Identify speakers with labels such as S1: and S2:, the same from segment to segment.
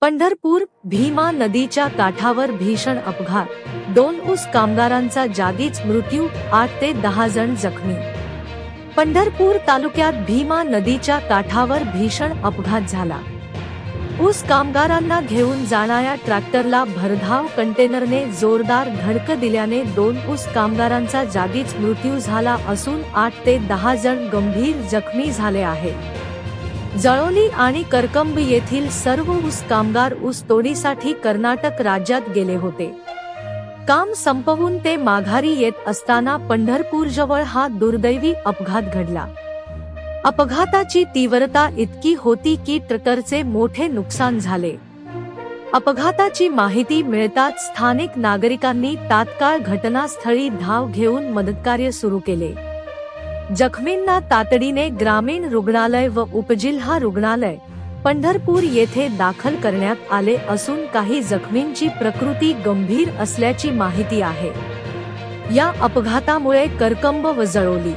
S1: पंढरपूर भीमा नदीच्या काठावर भीषण अपघात, 2 ऊस कामगारांचा जागीच मृत्यू, 8 ते 10 जण जखमी. पंढरपूर तालुक्यात भीमा नदीच्या काठावर भीषण अपघात झाला. ऊस कामगारांना घेऊन जाणाऱ्या ट्रॅक्टरला भरधाव कंटेनरने जोरदार धडक दिल्याने 2 ऊस कामगारांचा जागीच मृत्यू झाला असून 8 ते 10 जण गंभीर जखमी झाले आहेत. जळोली आणि करकंब येथील सर्व ऊस कामगार ऊस तोडीसाठी कर्नाटक राज्यात गेले होते. काम संपवून ते माघारी येत असताना पंढरपूरजवळ हा दुर्दैवी अपघात घडला. अपघाताची तीव्रता इतकी होती की ट्रॅक्टरचे मोठे नुकसान झाले. अपघाताची माहिती मिळताच स्थानिक नागरिकांनी तात्काळ घटनास्थळी धाव घेऊन मदतकार्य सुरू केले. जखमींना तातडीने ग्रामीण रुग्णालय व उपजिल्हा रुग्णालय पंढरपूर येथे दाखल करण्यात आले असून काही जखमींची प्रकृती गंभीर असल्याची माहिती आहे. या अपघातामुळे करकंब व जळोली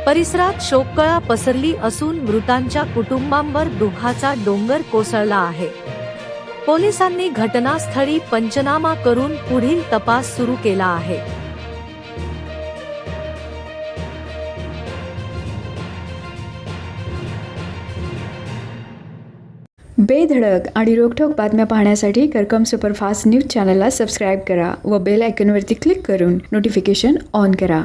S1: परिसरात शोककळा पसरली असून मृतांच्या कुटुंबांवर दुःखाचा डोंगर कोसळला आहे. पोलिसांनी घटनास्थळी पंचनामा करून पुढील तपास सुरू केला आहे.
S2: बेधडक आणि रोखठोक बातम्या पाहण्यासाठी करकम सुपरफास्ट न्यूज चॅनलला सबस्क्राईब करा व बेल आयकॉनवरती क्लिक करून नोटिफिकेशन ऑन करा.